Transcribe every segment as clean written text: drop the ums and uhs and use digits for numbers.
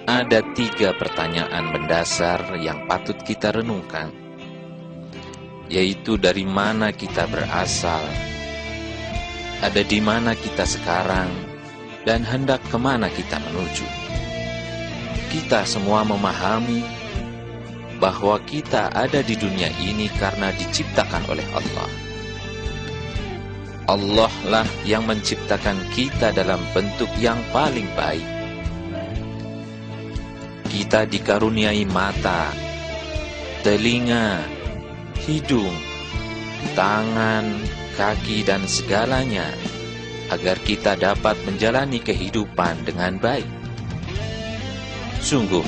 Ada 3 pertanyaan mendasar yang patut kita renungkan, yaitu dari mana kita berasal, ada di mana kita sekarang, dan hendak kemana kita menuju. Kita semua memahami bahwa kita ada di dunia ini karena diciptakan oleh Allah. Allah lah yang menciptakan kita dalam bentuk yang paling baik. Kita dikaruniai mata, telinga, hidung, tangan, kaki, dan segalanya agar kita dapat menjalani kehidupan dengan baik. Sungguh,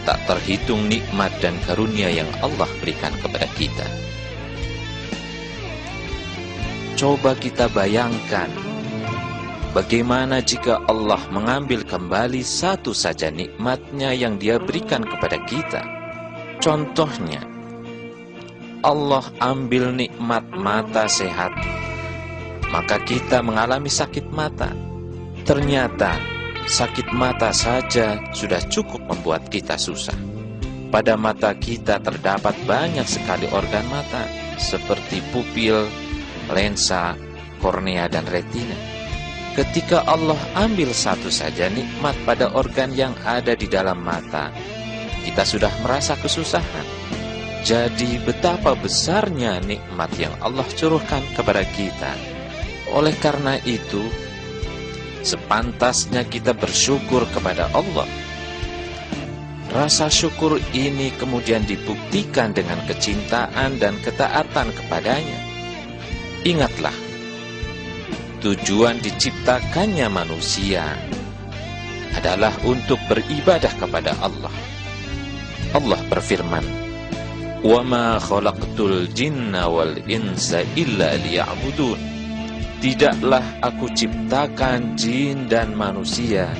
tak terhitung nikmat dan karunia yang Allah berikan kepada kita. Coba kita bayangkan, bagaimana jika Allah mengambil kembali satu saja nikmatnya yang Dia berikan kepada kita. Contohnya, Allah ambil nikmat mata sehat, maka kita mengalami sakit mata. Ternyata sakit mata saja sudah cukup membuat kita susah. Pada mata kita terdapat banyak sekali organ mata, seperti pupil, lensa, kornea, dan retina. Ketika Allah ambil satu saja nikmat pada organ yang ada di dalam mata, kita sudah merasa kesusahan. Jadi betapa besarnya nikmat yang Allah curahkan kepada kita. Oleh karena itu, sepantasnya kita bersyukur kepada Allah. Rasa syukur ini kemudian dibuktikan dengan kecintaan dan ketaatan kepadanya. Ingatlah, tujuan diciptakannya manusia adalah untuk beribadah kepada Allah. Allah berfirman, "Wa ma khalaqtul jinna wal insa illa liya'budun." Tidaklah aku ciptakan jin dan manusia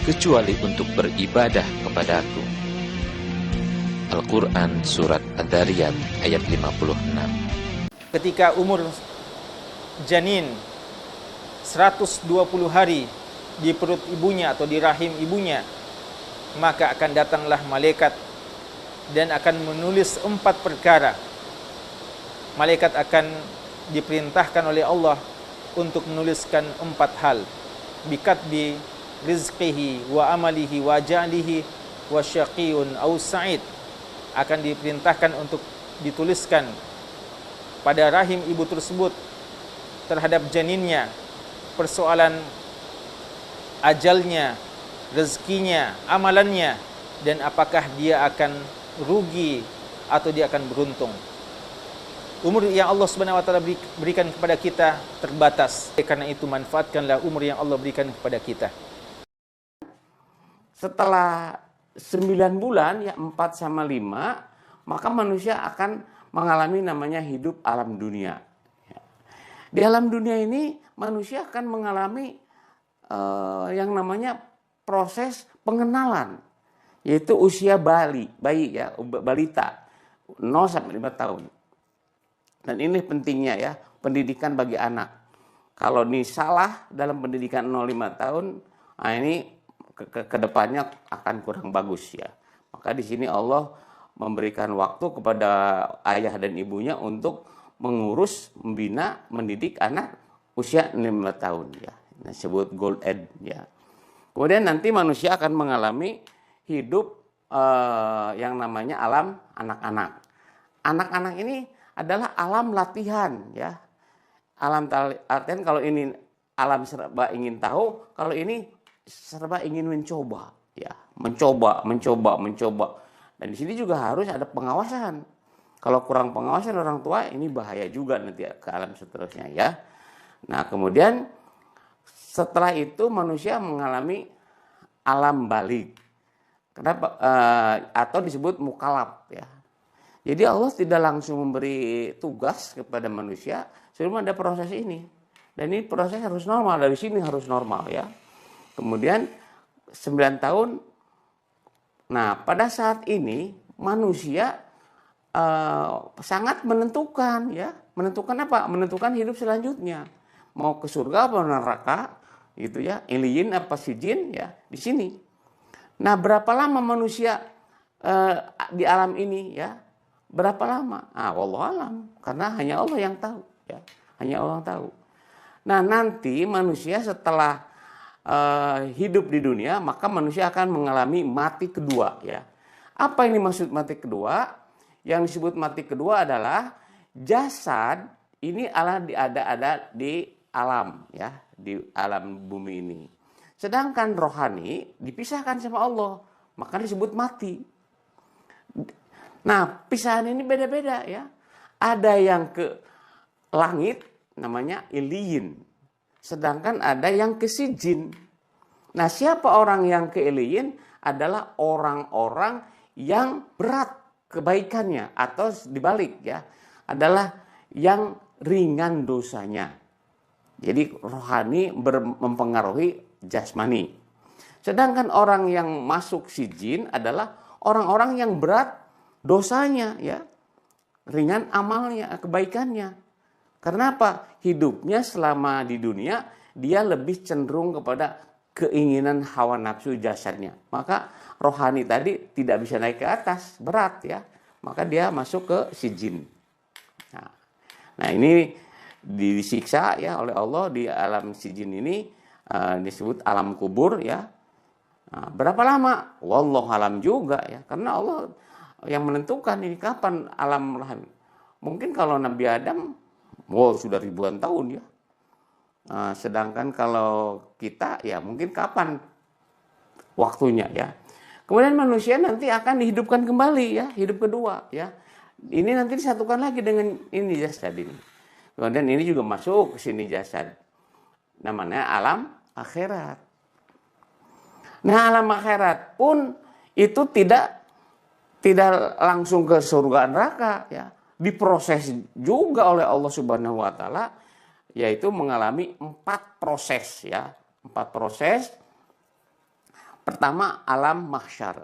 kecuali untuk beribadah kepadaku. Al-Quran Surat Ad-Dariyat ayat 56. Ketika umur janin 120 hari di perut ibunya atau di rahim ibunya, maka akan datanglah malaikat dan akan menulis 4 perkara. Malaikat akan diperintahkan oleh Allah untuk menuliskan 4 hal. Bikatbi rizqihi wa amalihi wa ja'lihi wa syaqiyun aw sa'id. Akan diperintahkan untuk dituliskan pada rahim ibu tersebut terhadap janinnya persoalan ajalnya, rezekinya, amalannya, dan apakah dia akan rugi atau dia akan beruntung. Umur yang Allah Subhanahu wa taala berikan kepada kita terbatas. Karena itu manfaatkanlah umur yang Allah berikan kepada kita. Setelah 9 bulan, ya 4 sama 5, maka manusia akan mengalami namanya hidup alam dunia. Di alam dunia ini manusia akan mengalami yang namanya proses pengenalan, yaitu usia bayi ya, balita 0 sampai 5 tahun. Dan ini pentingnya ya, pendidikan bagi anak. Kalau ini salah dalam pendidikan 0-5 tahun, nah ini ke depannya akan kurang bagus ya. Maka di sini Allah memberikan waktu kepada ayah dan ibunya untuk mengurus, membina, mendidik anak usia 5 tahun ya. Disebut gold age ya. Kemudian nanti manusia akan mengalami hidup yang namanya alam anak-anak. Anak-anak ini adalah alam latihan ya. Alam artian kalau ini alam serba ingin tahu, kalau ini serba ingin mencoba ya. Mencoba. Dan di sini juga harus ada pengawasan. Kalau kurang pengawasan orang tua, ini bahaya juga nanti ke alam seterusnya ya. Nah, kemudian setelah itu manusia mengalami alam balik. Kenapa? Atau disebut mukalaf ya. Jadi Allah tidak langsung memberi tugas kepada manusia sebelum ada proses ini. Dan ini proses harus normal, dari sini harus normal ya. Kemudian 9 tahun. Nah, pada saat ini manusia sangat menentukan ya. Menentukan apa? Menentukan hidup selanjutnya. Mau ke surga atau neraka gitu ya. Iliyin apa sijin ya, di sini. Nah, berapa lama manusia di alam ini ya? Berapa lama? Wallahu alam, karena hanya Allah yang tahu ya. Hanya Allah yang tahu. Nah, nanti manusia setelah hidup di dunia, maka manusia akan mengalami mati kedua ya. Apa ini maksud mati kedua? Yang disebut mati kedua adalah jasad ini ada di alam ya, di alam bumi ini. Sedangkan rohani dipisahkan sama Allah, maka disebut mati. Nah, pisahan ini beda-beda ya. Ada yang ke langit namanya iliyin. Sedangkan ada yang ke sijin. Nah, siapa orang yang ke iliyin? Adalah orang-orang yang berat kebaikannya, atau dibalik ya, adalah yang ringan dosanya. Jadi rohani mempengaruhi jasmani. Sedangkan orang yang masuk sijin adalah orang-orang yang berat dosanya ya, ringan amalnya, kebaikannya. Karena apa? Hidupnya selama di dunia dia lebih cenderung kepada keinginan hawa nafsu jasadnya. Maka rohani tadi tidak bisa naik ke atas, berat ya. Maka dia masuk ke sijin. Nah, ini disiksa ya oleh Allah di alam sijin ini, disebut alam kubur ya. Nah, berapa lama? Wallahu alam juga ya. Karena Allah yang menentukan ini kapan alam rahim. Mungkin kalau Nabi Adam, sudah ribuan tahun ya. Sedangkan kalau kita ya mungkin kapan waktunya ya. Kemudian manusia nanti akan dihidupkan kembali ya, hidup kedua ya. Ini nanti disatukan lagi dengan ini jasad ini. Kemudian ini juga masuk ke sini jasad. Namanya alam akhirat. Nah, alam akhirat pun itu tidak langsung ke surga neraka ya. Diproses juga oleh Allah Subhanahu wa taala, yaitu mengalami 4 proses ya. 4 proses. Pertama, alam mahsyar.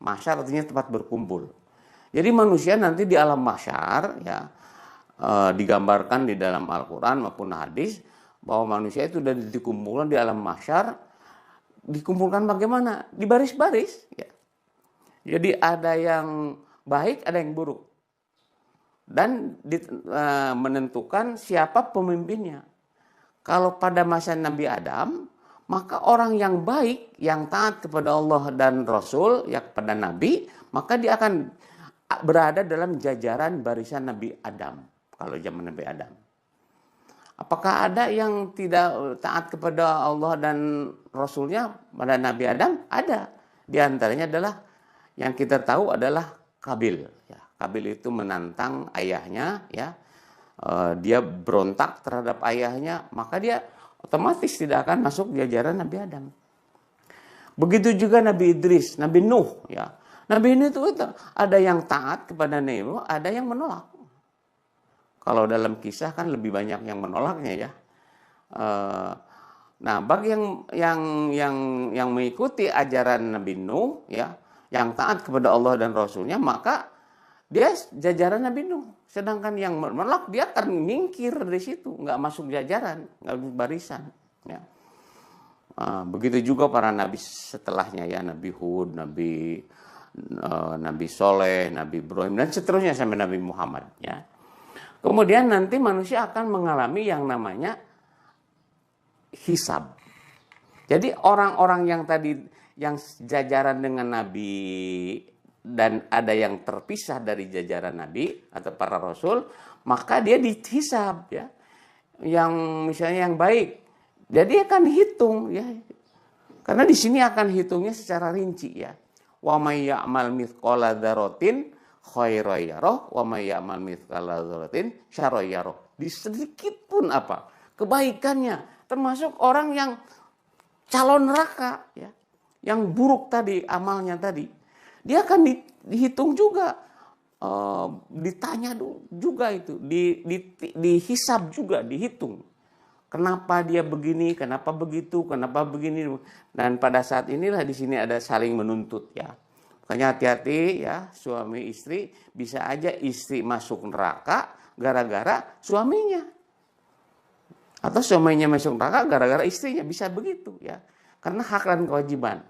Mahsyar artinya tempat berkumpul. Jadi manusia nanti di alam mahsyar ya, digambarkan di dalam Al-Quran maupun hadis bahwa manusia itu sudah dikumpulkan di alam mahsyar. Dikumpulkan bagaimana? Di baris-baris ya. Jadi ada yang baik, ada yang buruk. Dan menentukan siapa pemimpinnya. Kalau pada masa Nabi Adam, maka orang yang baik, yang taat kepada Allah dan Rasul, ya kepada Nabi, maka dia akan berada dalam jajaran barisan Nabi Adam. Kalau zaman Nabi Adam. Apakah ada yang tidak taat kepada Allah dan Rasulnya pada Nabi Adam? Ada. Di antaranya adalah yang kita tahu adalah Kabil. Ya, Kabil itu menantang ayahnya, ya, dia berontak terhadap ayahnya, maka dia otomatis tidak akan masuk jajaran Nabi Adam. Begitu juga Nabi Idris, Nabi Nuh, ya. Nabi Nuh itu ada yang taat kepada Nabi Nuh, ada yang menolak. Kalau dalam kisah kan lebih banyak yang menolaknya ya. Nah, bagi yang mengikuti ajaran Nabi Nuh, ya, yang taat kepada Allah dan Rasulnya, maka dia jajaran Nabi Nuh. Sedangkan yang menolak dia akan nyingkir dari situ, nggak masuk jajaran, nggak barisan. Ya. Begitu juga para nabi setelahnya ya, Nabi Hud, Nabi Soleh, Nabi Ibrahim dan seterusnya sampai Nabi Muhammad. Ya. Kemudian nanti manusia akan mengalami yang namanya hisab. Jadi orang-orang yang tadi yang jajaran dengan Nabi dan ada yang terpisah dari jajaran Nabi atau para Rasul, maka dia dihisab ya. Yang misalnya yang baik, jadi akan dihitung ya. Karena di sini akan hitungnya secara rinci ya. Wa may ya'mal mithqala dzarratin khairan yarah wa may ya'mal mithqala dzarratin syarran yarah. Di sedikit pun apa? Kebaikannya, termasuk orang yang calon neraka ya. Yang buruk tadi amalnya tadi. Dia akan dihitung juga, ditanya juga itu, dihisab juga, dihitung. Kenapa dia begini, kenapa begitu, kenapa begini. Dan pada saat inilah di sini ada saling menuntut ya. Makanya hati-hati ya, suami istri, bisa aja istri masuk neraka gara-gara suaminya. Atau suaminya masuk neraka gara-gara istrinya, bisa begitu ya. Karena hak dan kewajiban.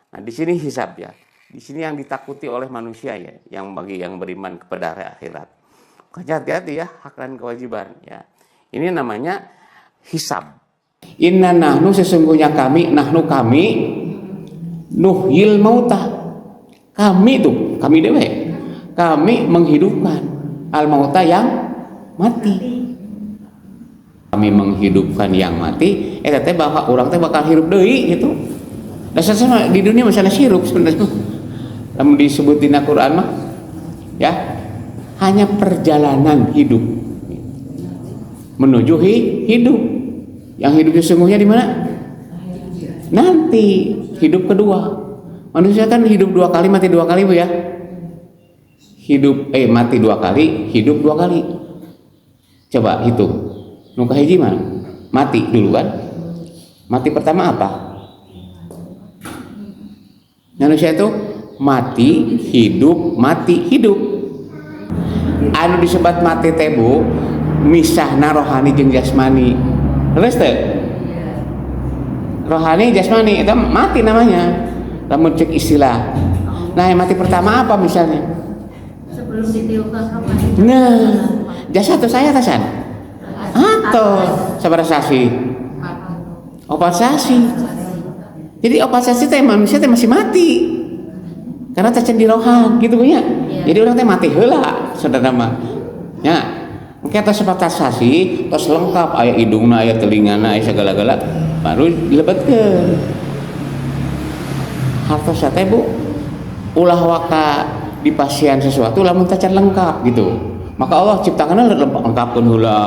Nah, di sini hisab ya. Di sini yang ditakuti oleh manusia ya, yang bagi yang beriman kepada hari akhirat. Makanya hati-hati ya, hak dan kewajiban ya. Ini namanya hisab. Inna nahnu sesungguhnya kami, nahnu kami, nuhyil mauta. Kami tuh, kami dewe. Kami menghidupkan al mauta yang mati. Kami menghidupkan yang mati, teh bahwa orang teh bakal hirup deui gitu. Dasar di dunia masalah hirup sebenarnya. Namun disebutin Al-Quran mah ya hanya perjalanan hidup menuju hidup. Yang hidup sesungguhnya di mana? Nanti hidup kedua. Manusia kan hidup 2 kali, mati 2 kali Bu ya. Mati 2 kali, hidup 2 kali. Coba hitung. Nuka hiji mana? Mati dulu kan? Mati pertama apa? Manusia itu mati, hidup, mati, hidup. Anu disebut mati tebu misahna rohani jeung jasmani. Terus teh? Rohani jasmani itu mati namanya. Lamun cek istilah. Nah, yang mati pertama apa misalnya? Sebelum ditiupkan kapan? Nah, jasa atau saya tasan? Atau sabar sasi. 4 sasi. Jadi 4 sasi teh manusia teh masih mati. Karena tercen di rohan gitu punya. Jadi orang teh mati heula saudara mah. Ya. Engke tos 4 sasi, tos lengkap aya hidungna, aya telingana, aya segala-gala baru dilebetkeun. Hartos teh Bu ulah waka dipasian sesuatu lamun teh can lengkap gitu. Maka Allah ciptakanna lengkapkeun heula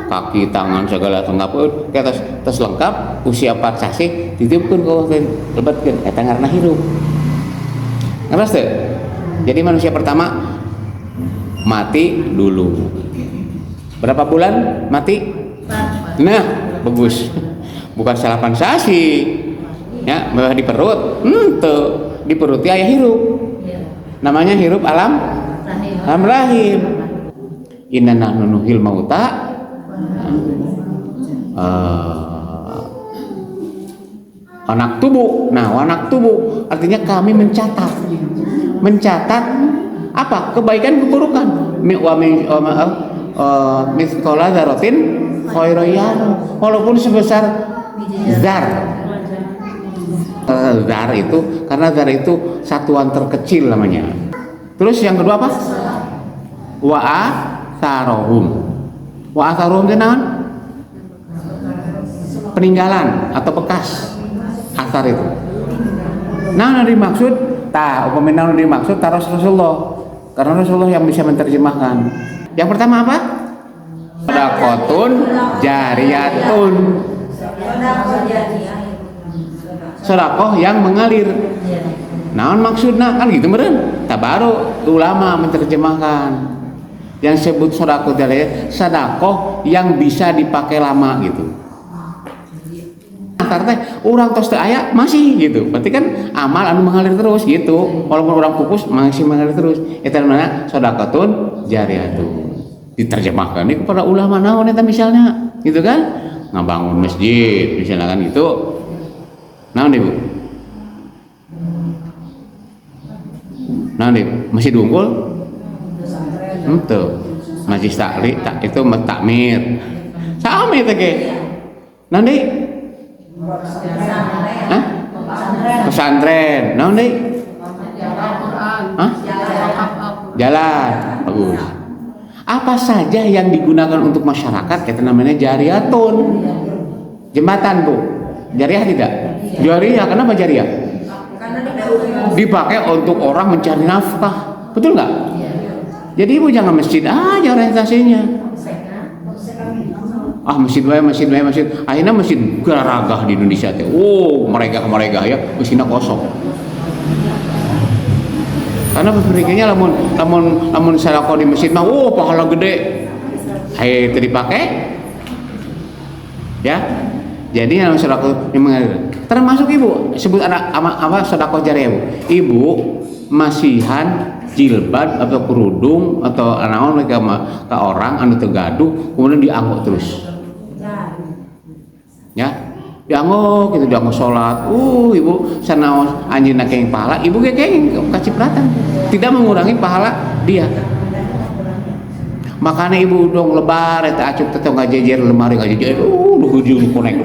kaki, tangan segala lengkapkeun. Kita tos lengkap usia 4 sasi dititipkeun ka Allah teh lebetkeun eta ngaranna hirup. Ngerti teh? Jadi manusia pertama mati dulu. Berapa bulan mati? 4. Nah, bagus. Bukan 8 sasi. Ya, malah di perut. Di perut aya hirup. Namanya hirup alam rahim. Inna nahnu nuhyil mauta. Anak tubuh. Nah, anak tubuh artinya kami mencatat apa? Kebaikan keburukan. Mithqala dzarratin khairan yarah. Walaupun sebesar zar. Zar itu karena zar itu satuan terkecil namanya. Terus yang kedua apa? Wa atharuhum. Wa atharuhum itu naon? Peninggalan atau bekas. Athar itu. Nah, dimaksud upamina dimaksud taros Rasulullah. Karena Rasulullah yang bisa menerjemahkan. Yang pertama apa? Sadaqatun jariyatun. Sedekah yang mengalir. Naon maksudna kan gitu meureun. Baru ulama menerjemahkan. Yang sebut sedekah jariyah, sedekah yang bisa dipakai lama gitu. Teh urang tos teu aya masih gitu. Berarti kan amal anu mengalir terus gitu. Walaupun orang pupus masih mengalir terus. Eta namanya sedekatun jariyatun. Diterjemahkan ini kepada ulama naon eta misalnya gitu kan? Ngabangun masjid misalnya kan gitu. Naon Ibu? Naon Ibu? Masjid unggul? Henteu. Majlis taklim itu takmir. Sami teh ge. Naon deui? Hah? Pesantren. Naon deui? Hah? Jalan. Bagus. Apa saja yang digunakan untuk masyarakat kita namanya jariyatun. Jembatan Bu. Jariyah tidak? Jariyah. Kenapa jariyah? Dipakai untuk orang mencari nafkah. Betul nggak? Jadi Ibu jangan masjid aja orientasinya. Masjid. Akhirnya masjid garagah di Indonesia teh. Mereka ya, mesinnya kosong. Karena berpikirnya lamun sedekah di masjid mah pahala gede. Itu dipakai. Ya. Jadi yang sedekah mengalir. Termasuk Ibu sebut apa sedekah jariyah Bu. Ibu masihan jilbab atau kerudung atau naon mereka ke orang anu teu gaduh kemudian diangkut terus. Ya. diangguk gitu, diangguk sholat. Ibu sanaos anjeunna kenging pahala, ibu ge kenging kacipratan. Tidak mengurangi pahala dia. Makanya ibu dong lebar eta acup teh ngajejer lemari ngajejer. Nu hujung konek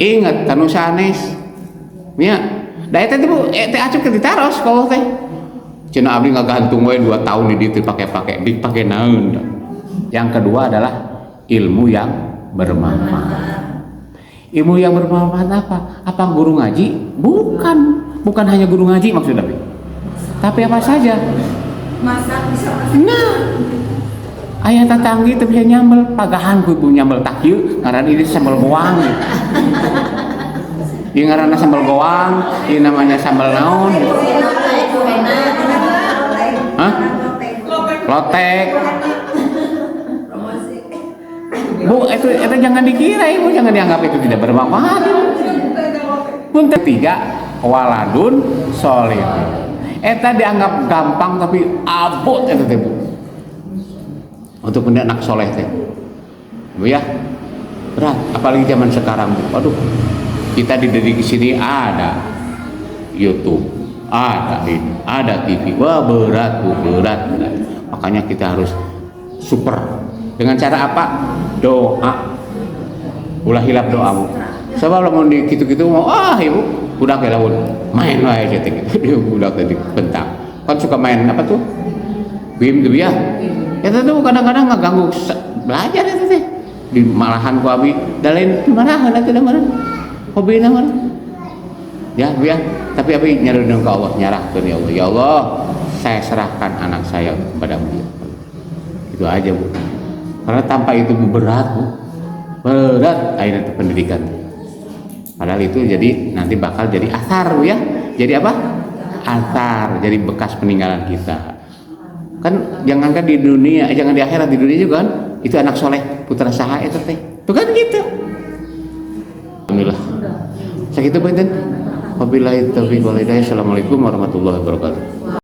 ingat tanu sanes. Nya, da eta teh Bu, teh acup teh ditaros ka Allah teh. Cenah abdi ngagantung we 2 tahun di dieu dipake naon. Yang kedua adalah ilmu yang bermanfaat. Ilmu yang bermanfaat apa? Apa guru ngaji? Bukan hanya guru ngaji maksudnya. Tapi apa saja? Masak bisa masak. Nah, ayah tatanggi itu bisa nyambel, pagahan ku ibu nyambel tak yuk, ngaran ini sambal goang. Ini ngaranna sambal goang, ini namanya sambal naon. Hah? Lotek. Bu, itu jangan dikira ibu, jangan dianggap itu tidak bermanfaat. Pun ketiga, waladun solid. Eta dianggap gampang tapi abot eta teh Bu. Untuk punya anak soleh teh. Bu ya. Berat, apalagi zaman sekarang Bu. Aduh. Kita dididik di sini ada YouTube, ada ini, ada TV. Wah, berat Bu, berat. Makanya kita harus super. Dengan cara apa? Doa. Ulah hilap doa Bu. Sebab mau di gitu-gitu mau ibu udah kayak lawan main wae gitu dia udah tadi bentak kan suka main apa tuh game tuh ya itu tuh kadang-kadang ngeganggu belajar itu teh di malahan ku abi dalain gimana nanti mana hobi mana ya Bu ya tapi abi nyarudeng ke Allah nyarahkeun ya Allah saya serahkan anak saya kepadamu itu aja Bu karena tanpa itu Bu berat akhirnya pendidikan. Padahal itu jadi nanti bakal jadi asar Bu ya. Jadi apa? Asar, jadi bekas peninggalan kita. Kan jangankan di dunia, jangan di akhirat, di dunia juga kan. Itu anak soleh, putra saha itu teh. Tuh kan gitu. Alhamdulillah. Sakitu punten. Wabillahi taufiq wal hidayah. Assalamualaikum warahmatullahi wabarakatuh.